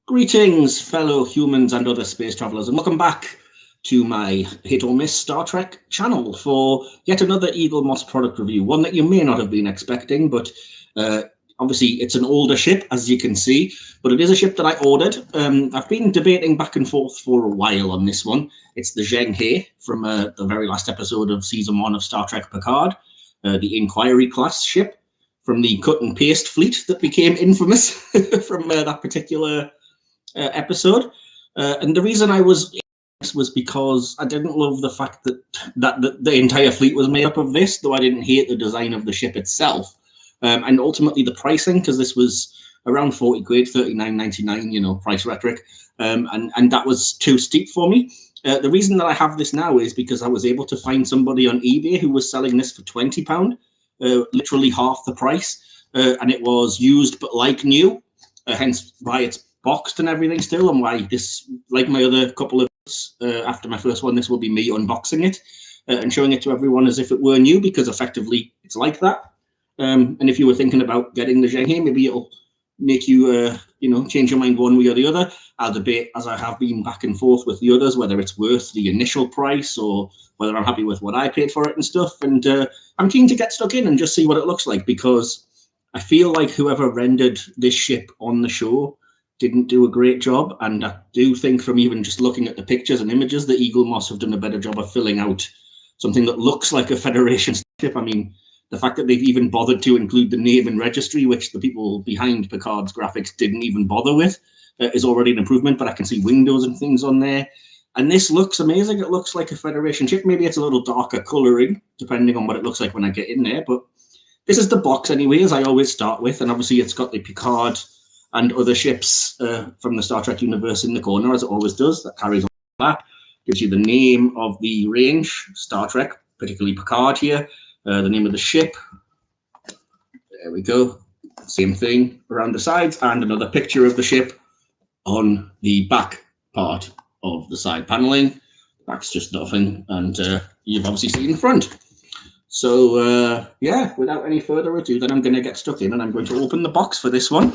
Greetings, fellow humans and other space travelers, and welcome back to my hit or miss Star Trek channel for yet another Eaglemoss product review, one that you may not have been expecting, but obviously it's an older ship, as you can see, but it is a ship that I ordered. I've been debating back and forth for a while on this one. It's the Zheng from the very last episode of Season 1 of Star Trek Picard, the Inquiry class ship from the cut and paste fleet that became infamous from that particular episode. And the reason I was because I didn't love the fact that the entire fleet was made up of this, though I didn't hate the design of the ship itself. And ultimately the pricing, because this was around 40 quid, 39.99, you know, price rhetoric. And that was too steep for me. The reason that I have this now is because I was able to find somebody on eBay who was selling this for £20, literally half the price. And it was used but like new, hence why it's boxed and everything still, and why this, like my other couple of after my first one, this will be me unboxing it and showing it to everyone as if it were new, because effectively it's like that. And if you were thinking about getting the Zheng, maybe it'll make you you know, change your mind one way or the other. I'll debate, as I have been back and forth with the others, whether it's worth the initial price or whether I'm happy with what I paid for it and stuff. And I'm keen to get stuck in and just see what it looks like, because I feel like whoever rendered this ship on the show didn't do a great job, and I do think from even just looking at the pictures and images, the Eaglemoss have done a better job of filling out something that looks like a Federation ship. I mean, the fact that they've even bothered to include the name and registry, which the people behind Picard's graphics didn't even bother with, is already an improvement, but I can see windows and things on there. And this looks amazing. It looks like a Federation ship. Maybe it's a little darker colouring, depending on what it looks like when I get in there, but this is the box anyway, as I always start with, and obviously it's got the Picard and other ships from the Star Trek universe in the corner, as it always does. That carries on that. Gives you the name of the range, Star Trek, particularly Picard here. The name of the ship. There we go. Same thing around the sides, and another picture of the ship on the back part of the side paneling. Back's just nothing, and you've obviously seen the front. So, yeah, without any further ado, then I'm going to get stuck in and I'm going to open the box for this one.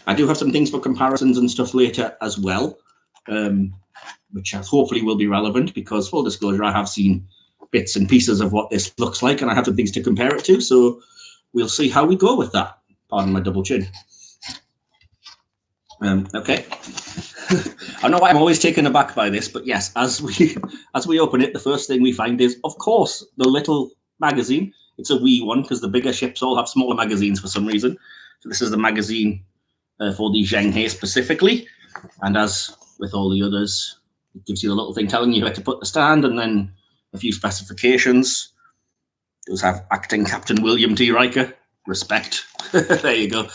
I do have some things for comparisons and stuff later as well, which hopefully will be relevant, because, full disclosure, I have seen bits and pieces of what this looks like and I have some things to compare it to. So we'll see how we go with that. Pardon my double chin. Okay. I know I'm always taken aback by this, but yes, as we open it, the first thing we find is, of course, the little magazine. It's a wee one, because the bigger ships all have smaller magazines for some reason. So this is the magazine for the Zheng specifically, and as with all the others, it gives you a little thing telling you where to put the stand, and then a few specifications. It does have acting Captain William T. Riker. Respect. There you go.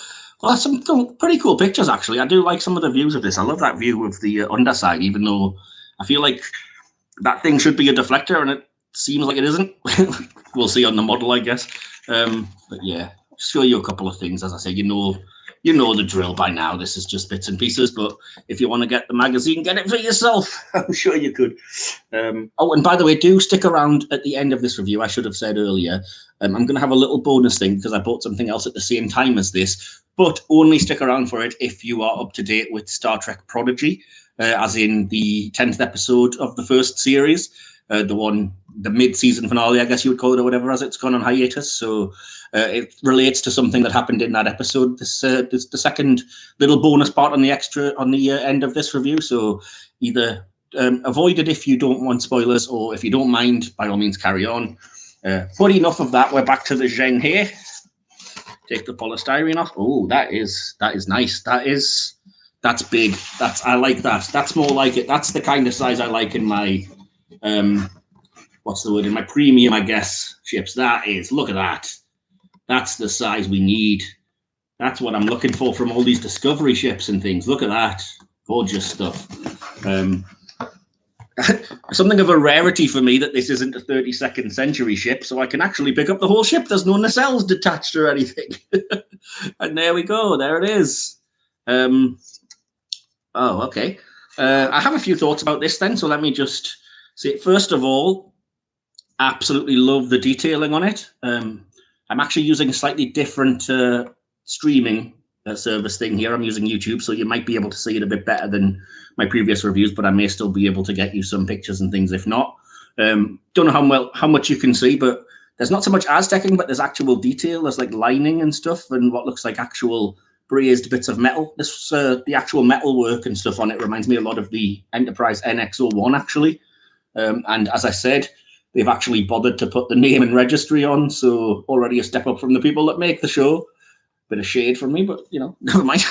Well, some pretty cool pictures, actually. I do like some of the views of this. I love that view of the underside, even though I feel like that thing should be a deflector, and it seems like it isn't. We'll see on the model, I guess. But yeah, show you a couple of things. As I say, you know the drill by now. This is just bits and pieces, but if you want to get the magazine, get it for yourself. I'm sure you could. Oh, and by the way, do stick around at the end of this review. I should have said earlier, I'm going to have a little bonus thing, because I bought something else at the same time as this, but only stick around for it if you are up to date with Star Trek Prodigy, as in the 10th episode of the first series. The mid-season finale, I guess you would call it, or whatever, as it's gone on hiatus. So it relates to something that happened in that episode. This the second little bonus part on the end of this review. So either avoid it if you don't want spoilers, or if you don't mind, by all means carry on. But enough of that. We're back to the Zheng here. Take the polystyrene off. Oh, that is nice. That's big. I like that. That's more like it. That's the kind of size I like in my what's the word, in my premium, I guess, ships. Look at that. That's the size we need. That's what I'm looking for from all these Discovery ships and things. Look at that. Gorgeous stuff. Something of a rarity for me that this isn't a 32nd century ship, so I can actually pick up the whole ship. There's no nacelles detached or anything. And there we go. There it is. Oh, okay. I have a few thoughts about this then, so let me just say, first of all, absolutely love the detailing on it. I'm actually using a slightly different streaming service thing here. I'm using YouTube, so you might be able to see it a bit better than my previous reviews, but I may still be able to get you some pictures and things if not. Don't know how much you can see, but there's not so much Aztecing, but there's actual detail. There's like lining and stuff and what looks like actual brazed bits of metal. This the actual metal work and stuff on it reminds me a lot of the Enterprise NX-01 actually. And as I said, they've actually bothered to put the name and registry on, so already a step up from the people that make the show. Bit of shade from me, but you know, never mind.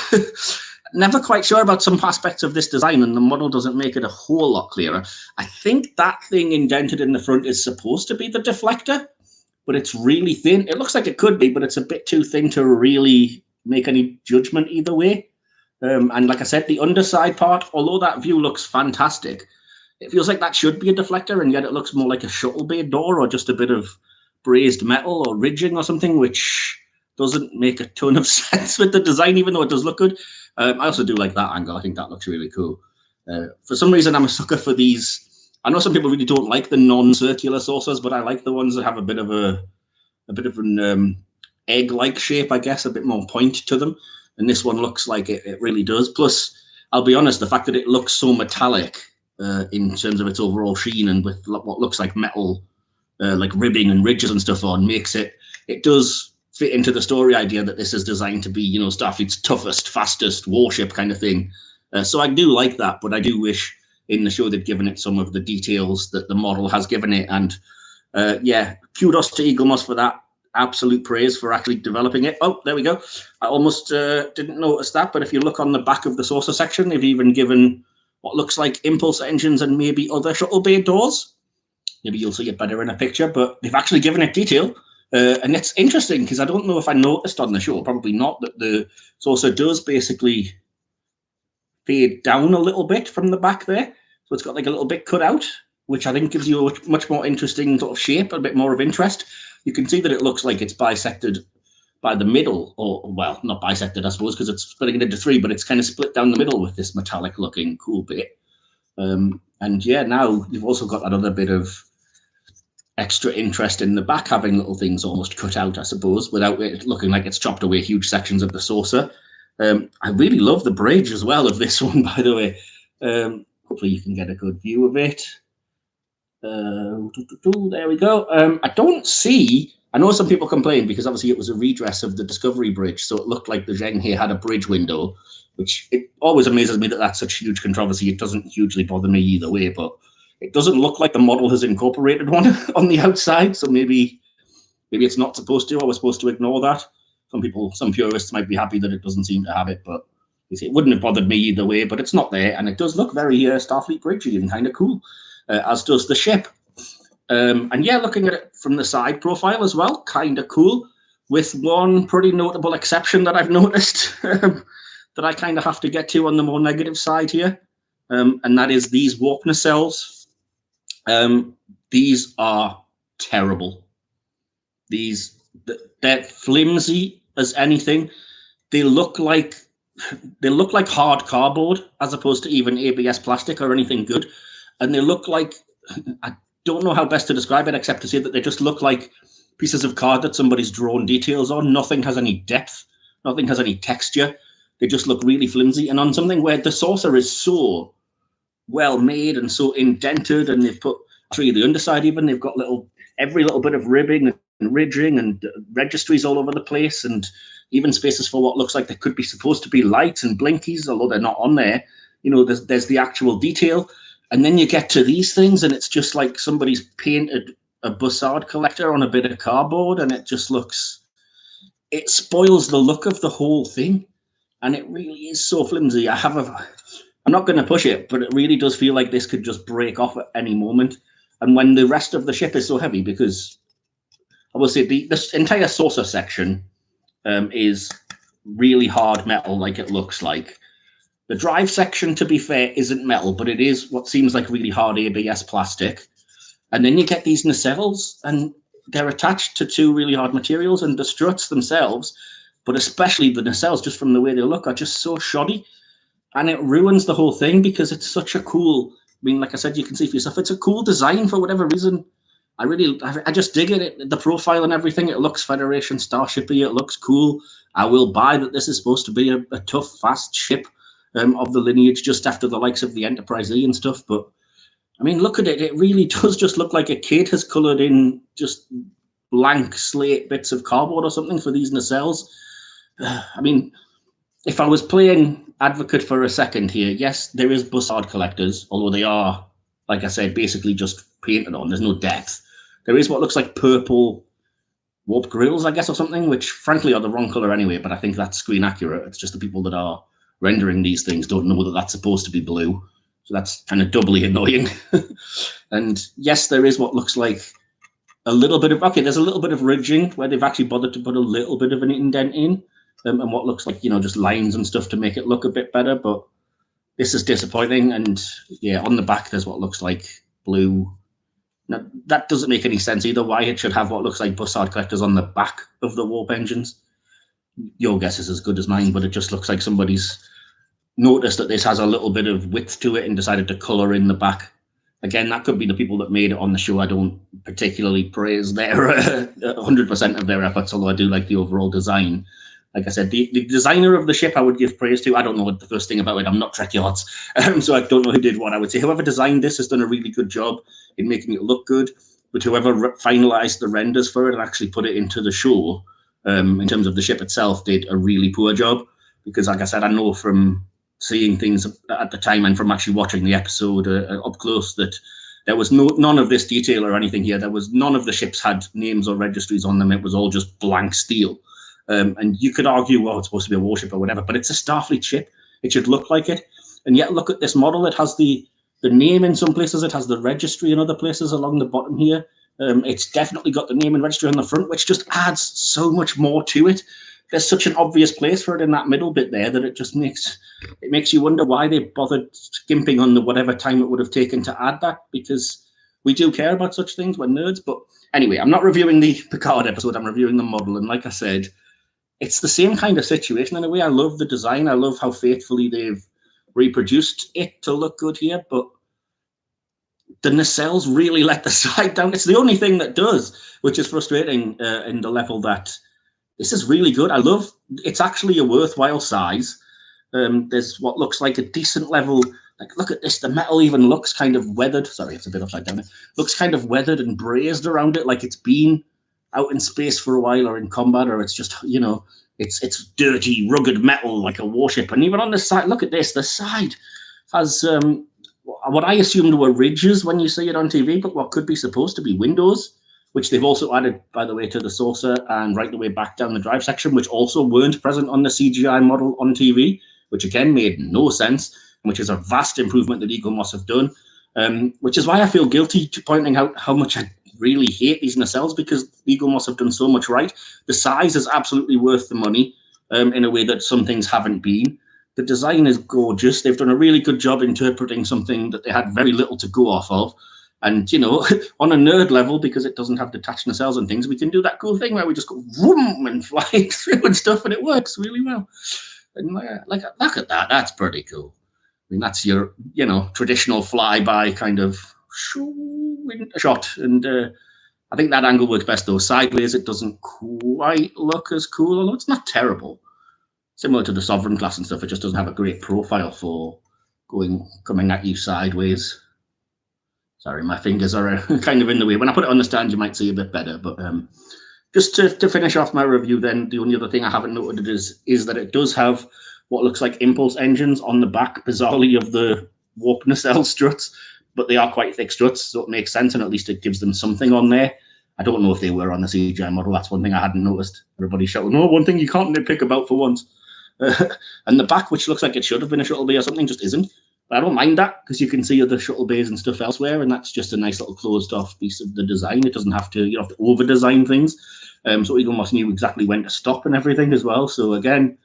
Never quite sure about some aspects of this design, and the model doesn't make it a whole lot clearer. I think that thing indented in the front is supposed to be the deflector, but it's really thin. It looks like it could be, but it's a bit too thin to really make any judgment either way. And like I said, the underside part, although that view looks fantastic, it feels like that should be a deflector, and yet it looks more like a shuttle bay door or just a bit of brazed metal or ridging or something, which doesn't make a ton of sense with the design, even though it does look good. I also do like that angle. I think that looks really cool. For some reason, I'm a sucker for these. I know some people really don't like the non-circular saucers, but I like the ones that have a bit of an egg-like shape, I guess, a bit more point to them. And this one looks like it really does. Plus, I'll be honest, the fact that it looks so metallic in terms of its overall sheen and with what looks like metal, like ribbing and ridges and stuff on, makes it does fit into the story idea that this is designed to be, you know, Starfleet's toughest, fastest warship kind of thing. So I do like that, but I do wish in the show they'd given it some of the details that the model has given it. And yeah, kudos to Eaglemoss for that. Absolute praise for actually developing it. Oh, there we go. I almost didn't notice that, but if you look on the back of the saucer section, they've even given what looks like impulse engines and maybe other shuttle bay doors. Maybe you'll see it better in a picture, but they've actually given it detail. And it's interesting because I don't know if I noticed on the show, probably not, that the saucer does basically fade down a little bit from the back there. So it's got like a little bit cut out, which I think gives you a much more interesting sort of shape, a bit more of interest. You can see that it looks like it's bisected by the middle, or, well, not bisected, I suppose, because it's splitting it into three, but it's kind of split down the middle with this metallic looking cool bit. And yeah, now you've also got that other bit of extra interest in the back, having little things almost cut out, I suppose, without it looking like it's chopped away huge sections of the saucer. I really love the bridge as well of this one, by the way. Hopefully you can get a good view of it. There we go. I don't see, I know some people complain because obviously it was a redress of the Discovery Bridge, so it looked like the Zheng here had a bridge window, which it always amazes me that that's such huge controversy. It doesn't hugely bother me either way, but it doesn't look like the model has incorporated one on the outside, so maybe it's not supposed to, or we're supposed to ignore that. Some purists might be happy that it doesn't seem to have it, but you see, it wouldn't have bothered me either way, but it's not there, and it does look very Starfleet Bridgey and kind of cool, as does the ship. And yeah, looking at it from the side profile as well, kind of cool, with one pretty notable exception that I've noticed that I kind of have to get to on the more negative side here, and that is these warp nacelles. These are terrible. They're flimsy as anything. They look like hard cardboard as opposed to even ABS plastic or anything good, and they look like, I don't know how best to describe it except to say that they just look like pieces of card that somebody's drawn details on. Nothing has any depth. Nothing has any texture. They just look really flimsy. And on something where the saucer is so well made and so indented, and they've put through the underside even, they've got every little bit of ribbing and ridging and registries all over the place, and even spaces for what looks like they could be supposed to be lights and blinkies, although they're not on there. You know, there's the actual detail. And then you get to these things, and it's just like somebody's painted a Bussard collector on a bit of cardboard, and it just it spoils the look of the whole thing. And it really is so flimsy. I'm not going to push it, but it really does feel like this could just break off at any moment. And when the rest of the ship is so heavy, because I will say this entire saucer section is really hard metal, like it looks like. The drive section, to be fair, isn't metal, but it is what seems like really hard ABS plastic. And then you get these nacelles, and they're attached to two really hard materials, and the struts themselves, but especially the nacelles, just from the way they look, are just so shoddy. And it ruins the whole thing because it's such a cool, I mean, like I said, you can see for yourself, it's a cool design for whatever reason. I just dig it. The profile and everything, it looks Federation Starship-y, it looks cool. I will buy that this is supposed to be a tough, fast ship of the lineage just after the likes of the Enterprise E and stuff. But, I mean, look at it. It really does just look like a kid has coloured in just blank slate bits of cardboard or something for these nacelles. I mean, if I was playing advocate for a second here, yes, there is bussard collectors, although they are, like I said, basically just painted on. There's no depth. There is what looks like purple warp grills, I guess, or something, which frankly are the wrong color anyway, but I think that's screen accurate. It's just the people that are rendering these things don't know that that's supposed to be blue. So that's kind of doubly annoying. And yes, there is what looks like a little bit of, okay, there's a little bit of ridging where they've actually bothered to put a little bit of an indent in. And what looks like, just lines and stuff to make it look a bit better. But this is disappointing. And yeah, on the back, there's what looks like blue. Now, that doesn't make any sense either, why it should have what looks like bussard collectors on the back of the warp engines. Your guess is as good as mine, but it just looks like somebody's noticed that this has a little bit of width to it and decided to color in the back. Again, that could be the people that made it on the show. I don't particularly praise their 100% of their efforts, although I do like the overall design. Like I said, the designer of the ship I would give praise to. I don't know what the first thing about it. I'm not Trek Yards, so I don't know who did what. I would say whoever designed this has done a really good job in making it look good, but whoever finalized the renders for it and actually put it into the show, in terms of the ship itself, did a really poor job. Because like I said, I know from seeing things at the time and from actually watching the episode up close that there was none of this detail or anything here. There was none of the ships had names or registries on them. It was all just blank steel. And you could argue, well, it's supposed to be a warship or whatever, but it's a Starfleet ship. It should look like it. And yet, look at this model. It has the name in some places. It has the registry in other places along the bottom here. It's definitely got the name and registry on the front, which just adds so much more to it. There's such an obvious place for it in that middle bit there that it just makes you wonder why they bothered skimping on the whatever time it would have taken to add that, because we do care about such things. We're nerds. But anyway, I'm not reviewing the Picard episode. I'm reviewing the model. And like I said, it's the same kind of situation in a way. I love the design. I love how faithfully they've reproduced it to look good here, but the nacelles really let the side down. It's the only thing that does, which is frustrating in the level that this is really good. It's actually a worthwhile size. There's what looks like a decent level. Like, look at this. The metal even looks kind of weathered. Sorry, it's a bit upside down. It looks kind of weathered and brazed around it, like it's been out in space for a while or in combat, or it's just, it's dirty, rugged metal like a warship. And even on the side, look at this. The side has what I assumed were ridges when you see it on TV, but what could be supposed to be windows, which they've also added, by the way, to the saucer and right the way back down the drive section, which also weren't present on the CGI model on TV, which again made no sense, which is a vast improvement that Eaglemoss have done, which is why I feel guilty to pointing out how much I really hate these nacelles, because Eaglemoss have done so much right. The size is absolutely worth the money in a way that some things haven't been. The design is gorgeous. They've done a really good job interpreting something that they had very little to go off of. And, on a nerd level, because it doesn't have detached nacelles and things, we can do that cool thing where we just go vroom and fly through and stuff, and it works really well. And look at that. That's pretty cool. I mean, that's your, traditional flyby kind of shot. And I think that angle works best, though. Sideways, it doesn't quite look as cool, although it's not terrible. Similar to the Sovereign class and stuff, it just doesn't have a great profile for coming at you sideways. Sorry, my fingers are kind of in the way. When I put it on the stand, you might see a bit better. But just to finish off my review then, the only other thing I haven't noted is that it does have what looks like impulse engines on the back, bizarrely, of the warp nacelle struts. But they are quite thick struts, so it makes sense, and at least it gives them something on there. I don't know if they were on the CGI model. That's one thing I hadn't noticed. Everybody's shouting, no, one thing you can't nitpick about for once. And the back, which looks like it should have been a shuttle bay or something, just isn't. But I don't mind that, because you can see other shuttle bays and stuff elsewhere, and that's just a nice little closed-off piece of the design. It doesn't have to, you don't have to over-design things. So Eaglemoss knew exactly when to stop and everything as well. So again,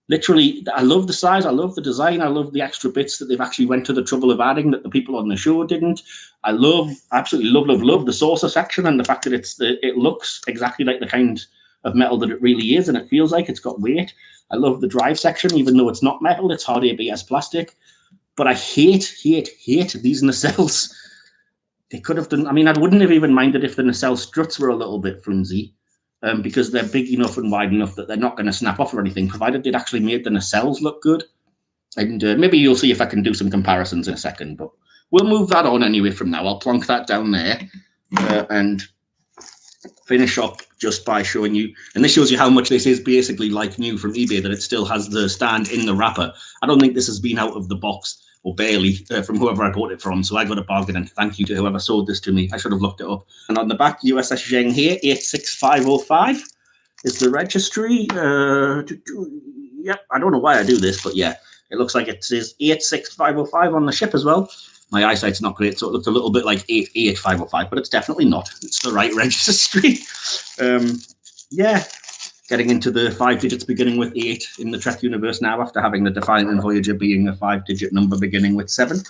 literally, I love the size, I love the design, I love the extra bits that they've actually went to the trouble of adding that the people on the show didn't. Absolutely love the saucer section, and the fact that it looks exactly like the kind of metal that it really is, and it feels like it's got weight. I love the drive section, even though it's not metal, it's hard ABS plastic. But I hate these nacelles. They could have done, I mean, I wouldn't have even minded if the nacelle struts were a little bit flimsy, because they're big enough and wide enough that they're not going to snap off or anything, provided they'd actually made the nacelles look good. And maybe you'll see if I can do some comparisons in a second, but we'll move that on anyway from now. I'll plonk that down there and finish up just by showing you, and this shows you how much this is basically like new from eBay, that it still has the stand in the wrapper. I don't think this has been out of the box, or barely, from whoever I bought it from, so I got a bargain, and thank you to whoever sold this to me. I should have looked it up. And on the back, USS Zheng here, 86505 is the registry. Yep, I don't know why I do this, but yeah, it looks like it says 86505 on the ship as well. My eyesight's not great, so it looks a little bit like 88505, but it's definitely not. It's the right registry. Yeah, getting into the 5 digits beginning with 8 in the Trek universe now, after having the Defiant and Voyager being a 5-digit number beginning with 7.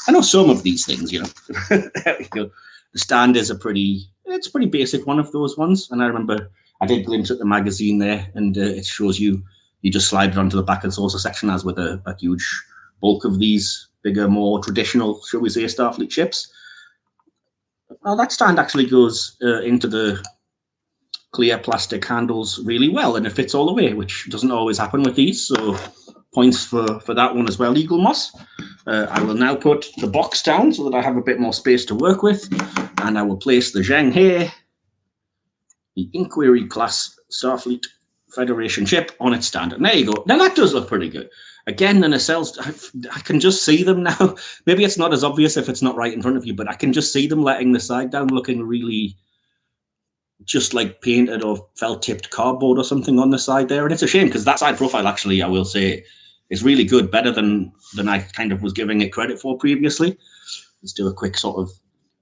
I know some of these things, you know. There we go. The stand is it's a pretty basic one of those ones, and I remember I did glimpse at the magazine there, and it shows you just slide it onto the back of the saucer section, as with a huge bulk of these bigger, more traditional, shall we say, Starfleet ships. Well, that stand actually goes into the clear plastic handles really well, and it fits all the way, which doesn't always happen with these, so points for that one as well, Eaglemoss. I will now put the box down so that I have a bit more space to work with, and I will place the Zheng here, the Inquiry class Starfleet Federation ship, on its stand. And there you go. Now that does look pretty good. Again, the nacelles, I can just see them now. Maybe it's not as obvious if it's not right in front of you, but I can just see them letting the side down, looking really just like painted or felt-tipped cardboard or something on the side there. And it's a shame, because that side profile, actually, I will say, is really good, better than I kind of was giving it credit for previously. Let's do a quick sort of,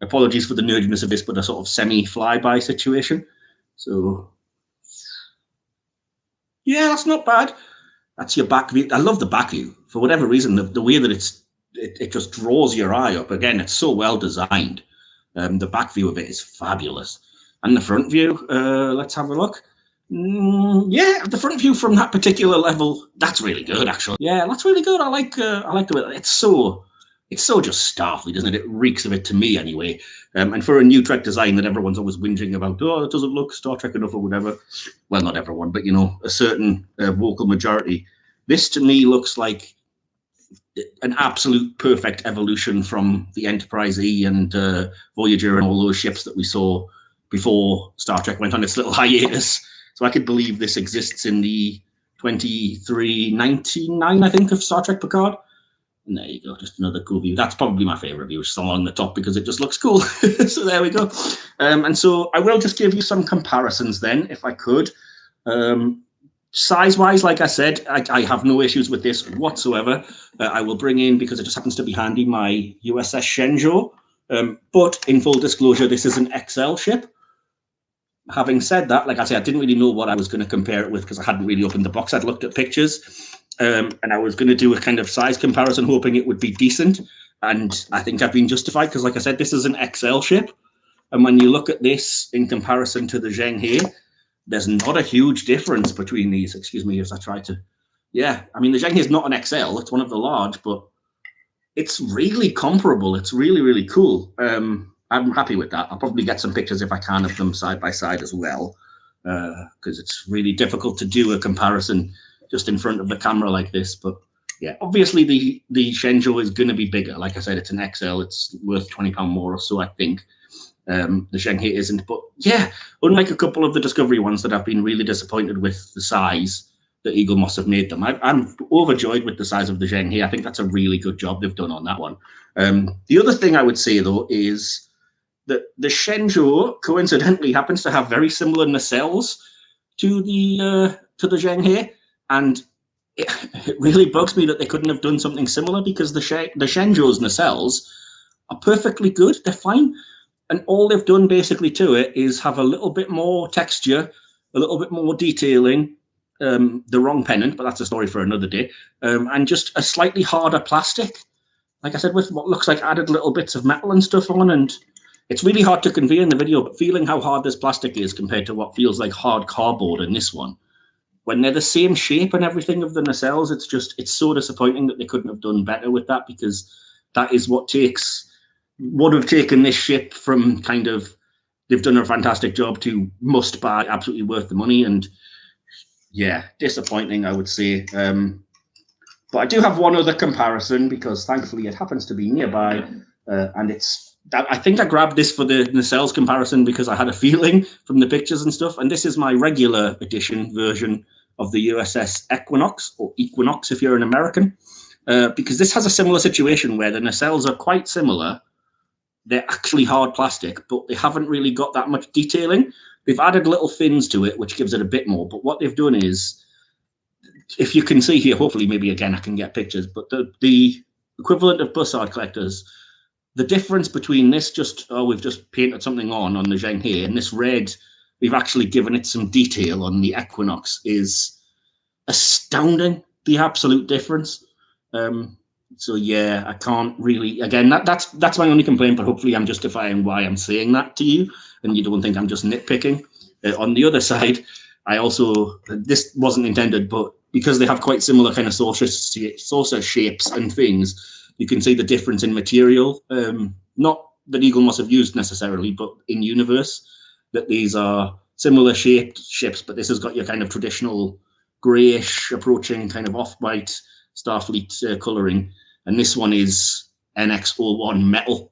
apologies for the nerdiness of this, but a sort of semi-flyby situation. So, yeah, that's not bad. That's your back view. I love the back view. For whatever reason, the way that it just draws your eye up. Again, it's so well designed. The back view of it is fabulous. And the front view, let's have a look. Yeah, the front view from that particular level, that's really good, actually. Yeah, that's really good. I like the way it's so just Starfleet, isn't it? It reeks of it to me, anyway. And for a new Trek design that everyone's always whinging about, oh, it doesn't look Star Trek enough or whatever. Well, not everyone, but, you know, a certain vocal majority. This, to me, looks like an absolute perfect evolution from the Enterprise E and Voyager and all those ships that we saw before Star Trek went on its little hiatus. So I could believe this exists in the 2399, I think, of Star Trek Picard. And there you go, just another cool view. That's probably my favorite view, just along the top, because it just looks cool. So there we go. And so I will just give you some comparisons then, if I could. Size-wise, like I said, I have no issues with this whatsoever. I will bring in, because it just happens to be handy, my USS Shenzhou. But in full disclosure, this is an XL ship. Having said that, like I said, I didn't really know what I was going to compare it with, because I hadn't really opened the box. I'd looked at pictures. And I was going to do a kind of size comparison, hoping it would be decent. And I think I've been justified, because, like I said, this is an XL ship. And when you look at this in comparison to the Zheng here, there's not a huge difference between these. Excuse me as I try to... Yeah, I mean, the Zheng is not an XL. It's one of the large, but it's really comparable. It's really, really cool. I'm happy with that. I'll probably get some pictures, if I can, of them side by side as well, because it's really difficult to do a comparison just in front of the camera like this. But yeah, obviously the Shenzhou is going to be bigger. Like I said, it's an XL. It's worth £20 more or so, I think. The Zheng here isn't. But yeah, unlike a couple of the Discovery ones that I've been really disappointed with the size that Eaglemoss have made them, I'm overjoyed with the size of the Zheng here. I think that's a really good job they've done on that one. The other thing I would say, though, is that the Shenzhou coincidentally happens to have very similar nacelles to the Zheng here. And it really bugs me that they couldn't have done something similar, because the Shenzhou's nacelles are perfectly good. They're fine. And all they've done basically to it is have a little bit more texture, a little bit more detailing, the wrong pennant, but that's a story for another day, and just a slightly harder plastic. Like I said, with what looks like added little bits of metal and stuff on. And it's really hard to convey in the video, but feeling how hard this plastic is compared to what feels like hard cardboard in this one, when they're the same shape and everything of the nacelles, it's so disappointing that they couldn't have done better with that, because that is what would have taken this ship from kind of, they've done a fantastic job to must buy, absolutely worth the money. And yeah, disappointing, I would say. But I do have one other comparison, because thankfully it happens to be nearby, and I think I grabbed this for the nacelles comparison because I had a feeling from the pictures and stuff. And this is my regular edition version of the USS Equinox, or Equinox if you're an American, because this has a similar situation where the nacelles are quite similar. They're actually hard plastic, but they haven't really got that much detailing. They've added little fins to it, which gives it a bit more. But what they've done is, if you can see here, hopefully maybe again I can get pictures, but the equivalent of bussard collectors, the difference between this we've just painted something on the Zheng here, and this red, we've actually given it some detail on the Equinox, is astounding, the absolute difference. So yeah, I can't really, again, that's my only complaint, but hopefully I'm justifying why I'm saying that to you, and you don't think I'm just nitpicking. On the other side, I also, this wasn't intended, but because they have quite similar kind of saucer shapes and things, you can see the difference in material. Not that Eaglemoss have used necessarily, but in universe, that these are similar shaped ships, but this has got your kind of traditional greyish approaching kind of off-white Starfleet colouring, and this one is NX-01 metal.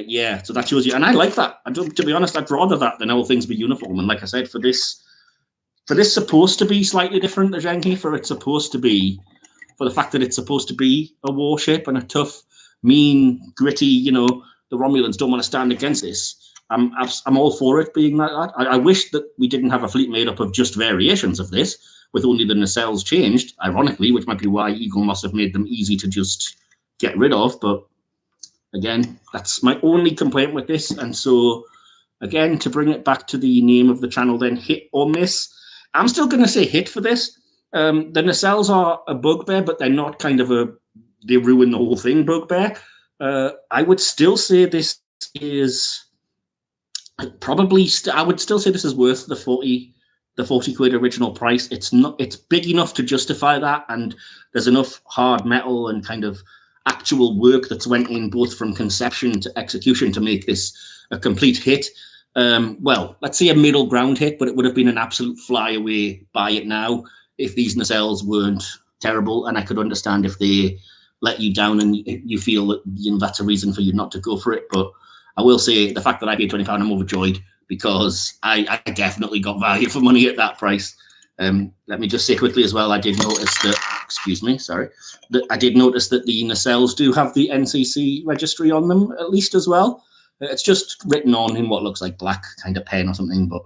Yeah, so that shows you, and I like that. To be honest, I'd rather that than all things be uniform. And like I said, for this supposed to be slightly different, the Zheng, for the fact that it's supposed to be a warship and a tough, mean, gritty, the Romulans don't want to stand against this. I'm all for it being like that. I wish that we didn't have a fleet made up of just variations of this, with only the nacelles changed, ironically, which might be why Eaglemoss have made them easy to just get rid of. But again, that's my only complaint with this. And so, again, to bring it back to the name of the channel, then, hit or miss. I'm still going to say hit for this. The nacelles are a bugbear, but they're not kind of they ruin the whole thing bugbear. I would still say this is I would still say this is worth the 40 quid original price. It's big enough to justify that, and there's enough hard metal and kind of actual work that's went in both from conception to execution to make this a complete hit. Well, let's say a middle ground hit, but it would have been an absolute flyaway buy it now if these nacelles weren't terrible. And I could understand if they let you down and you feel that that's a reason for you not to go for it. But I will say the fact that I paid £20, I'm overjoyed, because I definitely got value for money at that price. Let me just say quickly as well, I did notice that, I did notice that the nacelles do have the NCC registry on them, at least, as well. It's just written on in what looks like black kind of pen or something, but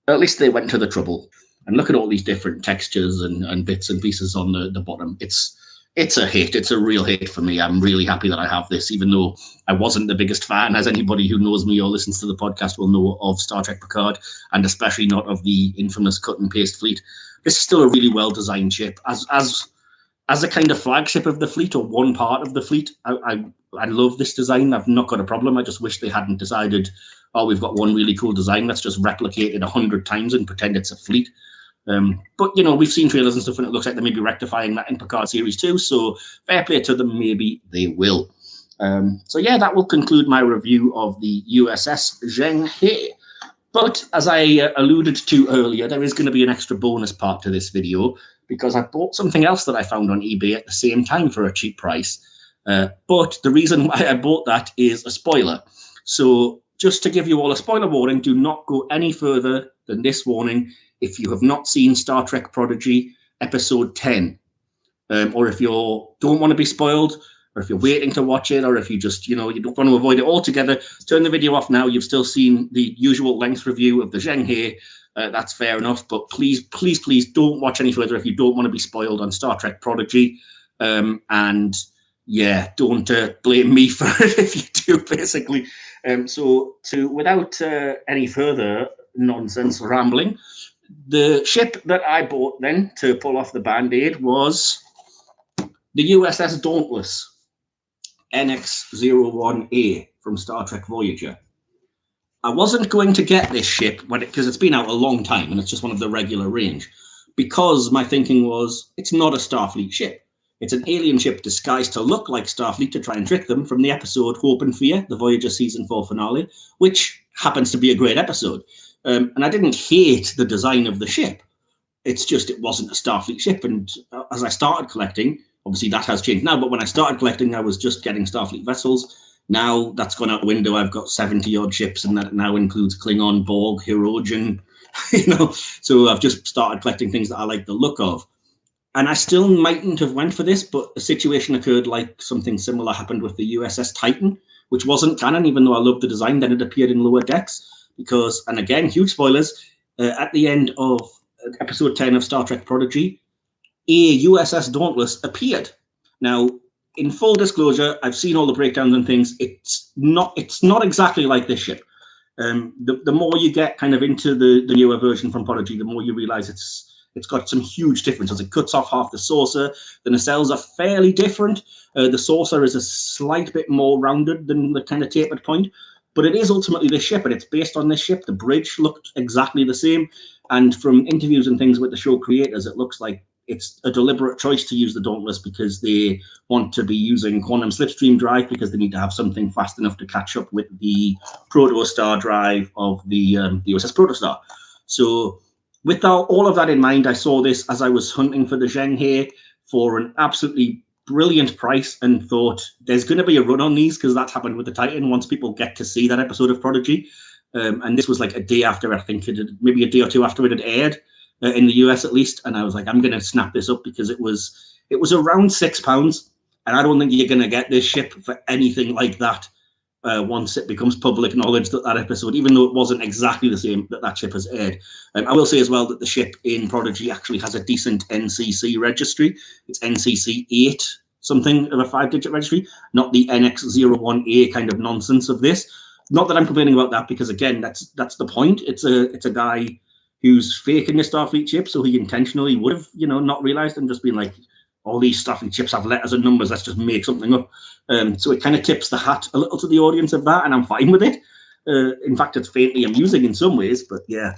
at least they went to the trouble. And look at all these different textures and bits and pieces on the bottom. It's a hit. It's a real hit for me. I'm really happy that I have this, even though I wasn't the biggest fan, as anybody who knows me or listens to the podcast will know, of Star Trek Picard, and especially not of the infamous cut and paste fleet. This is still a really well-designed ship. As a kind of flagship of the fleet, or one part of the fleet, I love this design. I've not got a problem. I just wish they hadn't decided, oh, we've got one really cool design, let's just replicate it 100 times and pretend it's a fleet. But, we've seen trailers and stuff, and it looks like they may be rectifying that in Picard Series 2, so fair play to them, maybe they will. So yeah, that will conclude my review of the USS Zheng He. But as I alluded to earlier, there is going to be an extra bonus part to this video, because I bought something else that I found on eBay at the same time for a cheap price. But the reason why I bought that is a spoiler. So just to give you all a spoiler warning, do not go any further than this warning if you have not seen Star Trek Prodigy Episode 10. Or if you don't want to be spoiled, or if you're waiting to watch it, or if you just, you don't want to avoid it altogether, turn the video off now. You've still seen the usual length review of the Zheng He. That's fair enough, but please, please, please don't watch any further if you don't want to be spoiled on Star Trek Prodigy. And yeah, don't blame me for it if you do, basically. So without any further nonsense rambling, the ship that I bought then to pull off the Band-Aid was the USS Dauntless. NX-01A from Star Trek Voyager. I wasn't going to get this ship because it's been out a long time and it's just one of the regular range, because my thinking was it's not a Starfleet ship. It's an alien ship disguised to look like Starfleet to try and trick them from the episode Hope and Fear, the Voyager Season 4 finale, which happens to be a great episode. And I didn't hate the design of the ship. It's just it wasn't a Starfleet ship. And as I started collecting, obviously that has changed now, but when I started collecting, I was just getting Starfleet vessels. Now that's gone out the window. I've got 70 odd ships, and that now includes Klingon, Borg, Hirogen, so I've just started collecting things that I like the look of. And I still mightn't have went for this, but a situation occurred like something similar happened with the USS Titan, which wasn't canon, even though I loved the design. Then it appeared in Lower Decks because, and again, huge spoilers, at the end of episode 10 of Star Trek Prodigy, a USS Dauntless appeared. Now, in full disclosure, I've seen all the breakdowns and things. It's not exactly like this ship. The more you get kind of into the newer version from Prodigy, the more you realize it's got some huge differences. It cuts off half the saucer. The nacelles are fairly different. The saucer is a slight bit more rounded than the kind of tapered point, but it is ultimately this ship, and it's based on this ship. The bridge looked exactly the same, and from interviews and things with the show creators, it looks like it's a deliberate choice to use the Dauntless because they want to be using quantum slipstream drive because they need to have something fast enough to catch up with the protostar drive of the USS Protostar. So with all of that in mind, I saw this as I was hunting for the Zheng here for an absolutely brilliant price and thought there's going to be a run on these because that's happened with the Titan once people get to see that episode of Prodigy. And this was like a day after, I think maybe a day or two after it had aired. In the US at least, and I was like, I'm going to snap this up because it was around £6, and I don't think you're going to get this ship for anything like that once it becomes public knowledge that episode, even though it wasn't exactly the same, that ship has aired. I will say as well that the ship in Prodigy actually has a decent NCC registry. It's NCC-8 something of a 5-digit registry, not the NX-01A kind of nonsense of this. Not that I'm complaining about that, because again, that's the point. It's a guy who's faking the Starfleet chip, so he intentionally would have, not realized and just been like, all these Starfleet chips have letters and numbers, let's just make something up. So it kind of tips the hat a little to the audience of that, and I'm fine with it. In fact, it's faintly amusing in some ways, but yeah.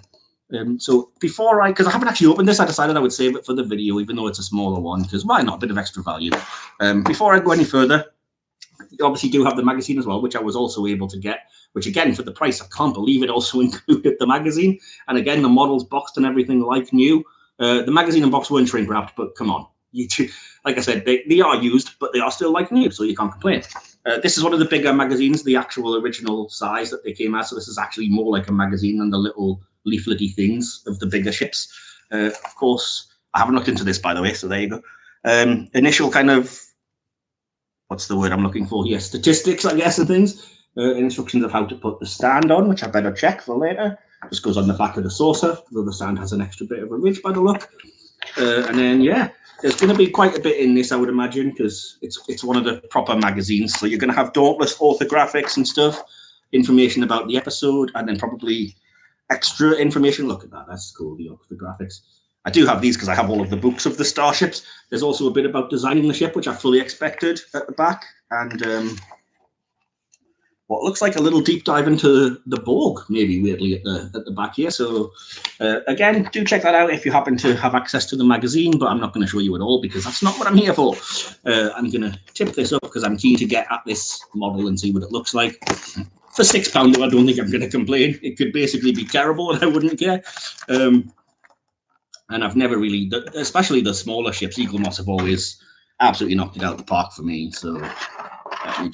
So because I haven't actually opened this, I decided I would save it for the video, even though it's a smaller one, because why not? A bit of extra value. Before I go any further, you obviously do have the magazine as well, which I was also able to get, which again, for the price, I can't believe it also included the magazine. And again, the model's boxed and everything like new. The magazine and box weren't shrink wrapped, but come on. Like I said, they are used, but they are still like new, so you can't complain. This is one of the bigger magazines, the actual original size that they came out. So this is actually more like a magazine than the little leaflety things of the bigger ships. Of course, I haven't looked into this, by the way, so there you go. Initial kind of, what's the word I'm looking for here? Statistics, I guess, and things. Instructions of how to put the stand on, which I better check for later. Just goes on the back of the saucer, though the stand has an extra bit of a ridge by the look. And then, yeah, there's going to be quite a bit in this, I would imagine, because it's one of the proper magazines. So you're going to have Dauntless orthographics and stuff, information about the episode, and then probably extra information. Look at that. That's cool, the orthographics. I do have these because I have all of the books of the starships. There's also a bit about designing the ship, which I fully expected at the back. And what looks like a little deep dive into the Borg, maybe weirdly at the back here. So again, do check that out if you happen to have access to the magazine, but I'm not going to show you it all because that's not what I'm here for. I'm going to tip this up because I'm keen to get at this model and see what it looks like. For £6, though, I don't think I'm going to complain. It could basically be terrible and I wouldn't care. And I've never really, especially the smaller ships, Eaglemoss have always absolutely knocked it out of the park for me. So let me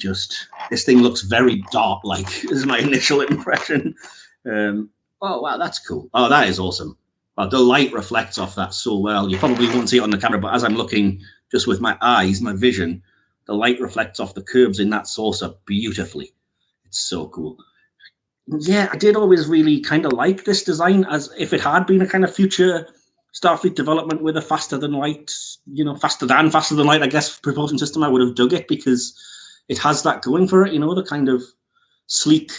this thing looks very Dart-like, is my initial impression. Oh, wow, that's cool. Oh, that is awesome. Well, the light reflects off that so well. You probably won't see it on the camera, but as I'm looking just with my eyes, my vision, the light reflects off the curves in that saucer beautifully. It's so cool. Yeah, I did always really kind of like this design, as if it had been a kind of future Starfleet development with a faster than light, faster than light, I guess, propulsion system. I would have dug it because it has that going for it, the kind of sleek,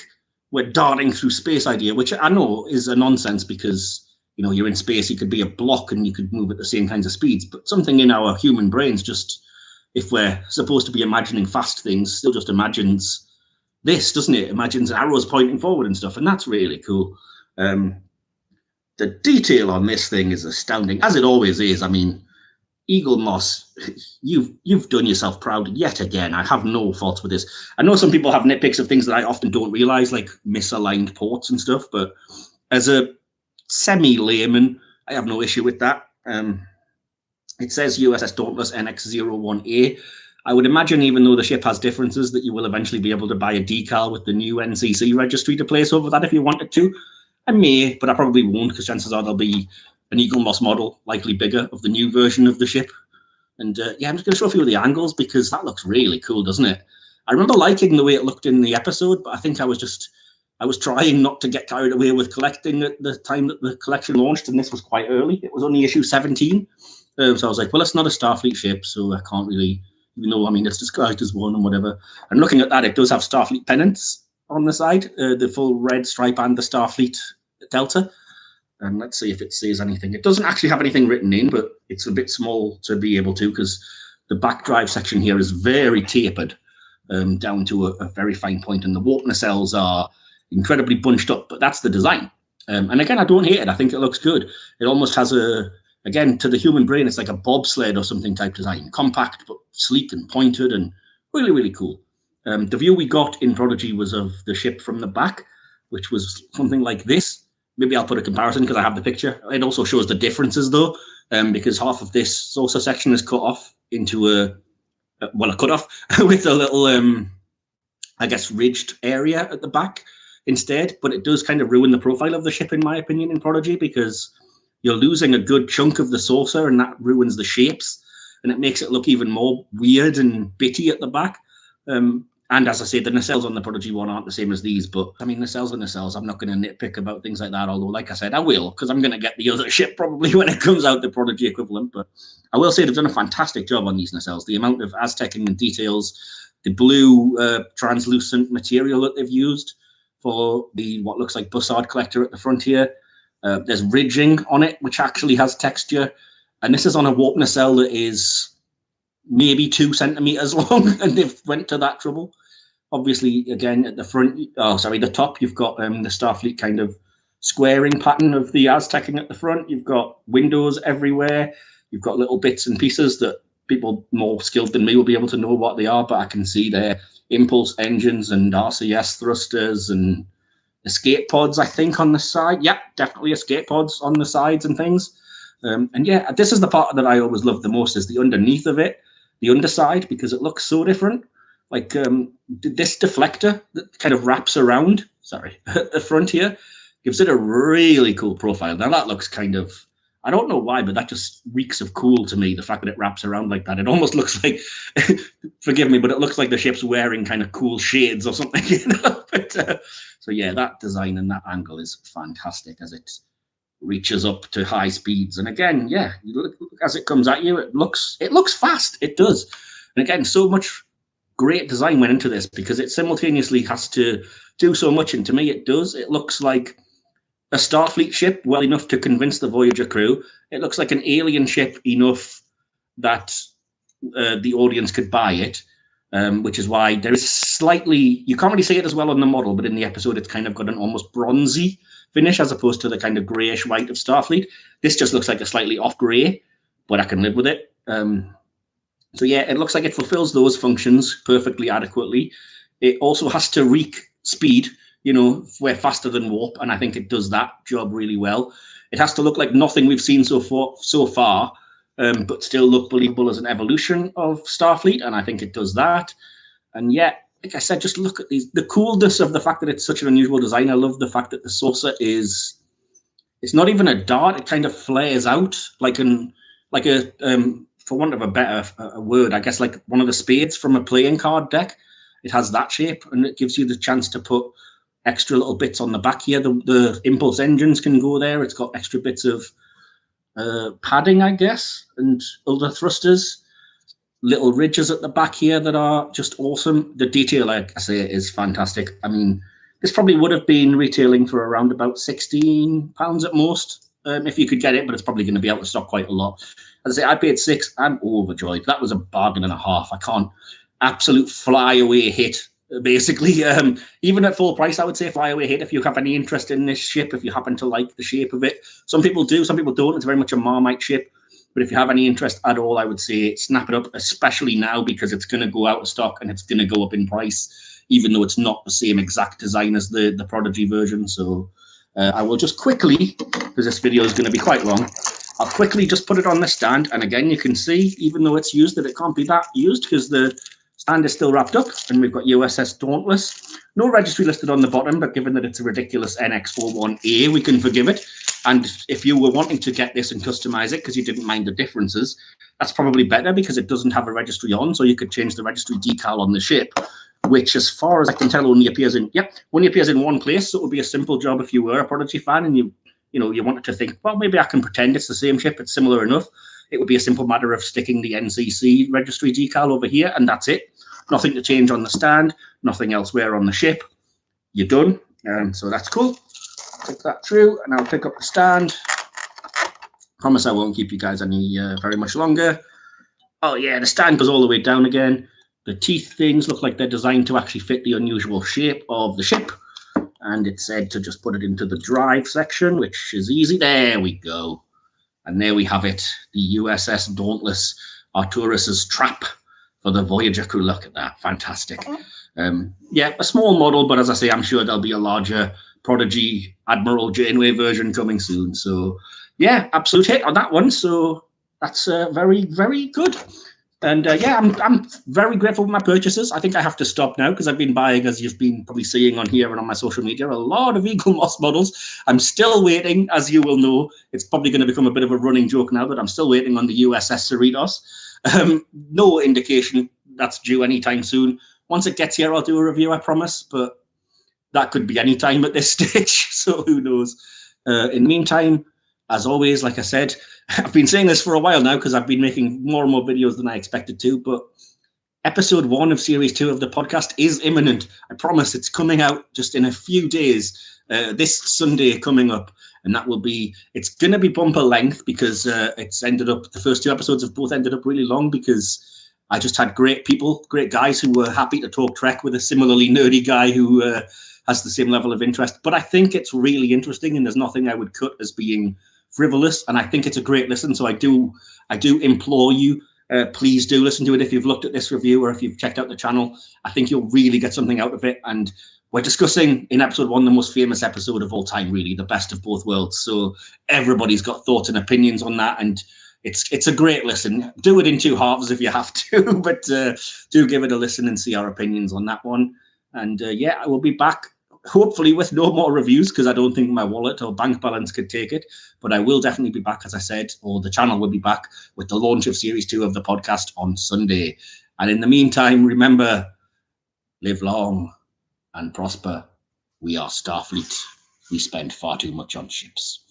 we're darting through space idea, which I know is a nonsense because, you're in space, you could be a block and you could move at the same kinds of speeds, but something in our human brains just if we're supposed to be imagining fast things, still just imagines this, doesn't it? Imagines arrows pointing forward and stuff, and that's really cool. The detail on this thing is astounding, as it always is. I mean, Eaglemoss, you've done yourself proud yet again. I have no faults with this. I know some people have nitpicks of things that I often don't realize, like misaligned ports and stuff, but as a semi-layman, I have no issue with that. It says USS Dauntless NX-01A. I would imagine, even though the ship has differences, that you will eventually be able to buy a decal with the new NCC Registry to place over that if you wanted to. I may, but I probably won't, because chances are there'll be an Eaglemoss model, likely bigger, of the new version of the ship. And yeah, I'm just going to show a few of the angles, because that looks really cool, doesn't it? I remember liking the way it looked in the episode, but I think I was trying not to get carried away with collecting at the time that the collection launched, and this was quite early. It was only issue 17. So I was like, well, it's not a Starfleet ship, so I can't really, even though, I mean, it's disguised as one and whatever. And looking at that, it does have Starfleet Pennants on the side, the full red stripe and the Starfleet Delta. And let's see if it says anything. It doesn't actually have anything written in, but it's a bit small to be able to, because the back drive section here is very tapered down to a very fine point, and the warp nacelles are incredibly bunched up, but that's the design. And again, I don't hate it. I think it looks good. It almost has again, to the human brain, it's like a bobsled or something type design. Compact, but sleek and pointed and really, really cool. The view we got in Prodigy was of the ship from the back, which was something like this. Maybe I'll put a comparison because I have the picture. It also shows the differences, though, because half of this saucer section is cut off into a cutoff with a little, I guess, ridged area at the back instead. But it does kind of ruin the profile of the ship, in my opinion, in Prodigy, because you're losing a good chunk of the saucer, and that ruins the shapes, and it makes it look even more weird and bitty at the back. And as I say, the nacelles on the Prodigy one aren't the same as these, but I mean, nacelles are nacelles. I'm not going to nitpick about things like that, although, like I said, I will, because I'm going to get the other ship probably when it comes out, the Prodigy equivalent. But I will say they've done a fantastic job on these nacelles. The amount of Aztecing and details, the blue translucent material that they've used for the what looks like bussard collector at the front here. There's ridging on it, which actually has texture. And this is on a warp nacelle that is maybe 2 centimeters long, and they've went to that trouble. Obviously, again, at the front, the top, you've got the Starfleet kind of squaring pattern of the Aztecing at the front. You've got windows everywhere. You've got little bits and pieces that people more skilled than me will be able to know what they are, but I can see their impulse engines and RCS thrusters and escape pods, I think, on the side. Yeah, definitely escape pods on the sides and things. And yeah, this is the part that I always love the most, is the underneath of it, the underside, because it looks so different. Like this deflector that kind of wraps around, at the front here, gives it a really cool profile. Now that looks kind of, I don't know why, but that just reeks of cool to me, the fact that it wraps around like that. It almost looks like, forgive me, but it looks like the ship's wearing kind of cool shades or something, you know? But, so yeah, that design and that angle is fantastic as it reaches up to high speeds. And again, yeah, look, as it comes at you, it looks fast. It does. And again, so much great design went into this, because it simultaneously has to do so much, and to me it does. It looks like a Starfleet ship well enough to convince the Voyager crew. It looks like an alien ship enough that the audience could buy it, which is why there is slightly, you can't really see it as well on the model, but in the episode it's kind of got an almost bronzy finish as opposed to the kind of greyish white of Starfleet. This just looks like a slightly off grey, but I can live with it. So yeah, it looks like it fulfills those functions perfectly adequately. It also has to reek speed, you know, we're faster than warp, and I think it does that job really well. It has to look like nothing we've seen so far, but still look believable as an evolution of Starfleet, and I think it does that. And yeah, like I said, just look at the coolness of the fact that it's such an unusual design. I love the fact that the saucer it's not even a dart; it kind of flares out like a for want of a better word, I guess, like one of the spades from a playing card deck. It has that shape, and it gives you the chance to put extra little bits on the back here. The impulse engines can go there. It's got extra bits of padding, I guess, and other thrusters. Little ridges at the back here that are just awesome. The detail, like I say, is fantastic. I mean, this probably would have been retailing for around about £16 at most, if you could get it, but it's probably going to be out of stock quite a lot. As I say, I paid £6. I'm overjoyed. That was a bargain and a half. I can't. Absolute flyaway hit. Basically, even at full price, I would say flyaway hit if you have any interest in this ship, if you happen to like the shape of it. Some people do, some people don't. It's very much a Marmite ship. But if you have any interest at all, I would say snap it up, especially now because it's going to go out of stock and it's going to go up in price, even though it's not the same exact design as the Prodigy version. So I will just quickly, because this video is going to be quite long, I'll quickly just put it on the stand. And again, you can see, even though it's used, that it can't be that used because the stand is still wrapped up. And we've got USS Dauntless. No registry listed on the bottom, but given that it's a ridiculous NX41A, we can forgive it. And if you were wanting to get this and customize it because you didn't mind the differences, that's probably better because it doesn't have a registry on. So you could change the registry decal on the ship, which, as far as I can tell, only appears in one place. So it would be a simple job if you were a Prodigy fan and you wanted to think, well, maybe I can pretend it's the same ship. It's similar enough. It would be a simple matter of sticking the NCC registry decal over here, and that's it. Nothing to change on the stand, nothing elsewhere on the ship. You're done. So that's cool. Click that through, and I'll pick up the stand. Promise I won't keep you guys any very much longer. Oh yeah, the stand goes all the way down again. The teeth things look like they're designed to actually fit the unusual shape of the ship. And it said to just put it into the drive section, which is easy. There we go. And there we have it, the USS Dauntless, Arturus's trap for the Voyager crew. Look at that, fantastic. Yeah, a small model, but as I say, I'm sure there'll be a larger Prodigy Admiral Janeway version coming soon. So yeah, absolute hit on that one. So that's very, very good. And yeah, I'm very grateful for my purchases. I think I have to stop now because I've been buying, as you've been probably seeing on here and on my social media, a lot of Eaglemoss models. I'm still waiting, as you will know. It's probably going to become a bit of a running joke now, but I'm still waiting on the USS Cerritos. No indication that's due anytime soon. Once it gets here, I'll do a review, I promise. But that could be any time at this stage, so who knows. In the meantime, as always, like I said, I've been saying this for a while now because I've been making more and more videos than I expected to, but episode 1 of series 2 of the podcast is imminent. I promise it's coming out just in a few days, this Sunday coming up. And that will be, it's going to be bumper length because it's ended up, the first 2 episodes have both ended up really long because I just had great people, great guys who were happy to talk Trek with a similarly nerdy guy who has the same level of interest. But I think it's really interesting and there's nothing I would cut as being frivolous, and I think it's a great listen. So I do implore you, please do listen to it if you've looked at this review or if you've checked out the channel. I think you'll really get something out of it. And we're discussing in episode 1 the most famous episode of all time, really, the best of both worlds. So everybody's got thoughts and opinions on that, and it's a great listen. Do it in 2 halves if you have to, but do give it a listen and see our opinions on that one. And yeah, I will be back hopefully with no more reviews because I don't think my wallet or bank balance could take it, but I will definitely be back, as I said, or the channel will be back with the launch of series 2 of the podcast on Sunday. And in the meantime, remember, live long and prosper. We are Starfleet. We spend far too much on ships.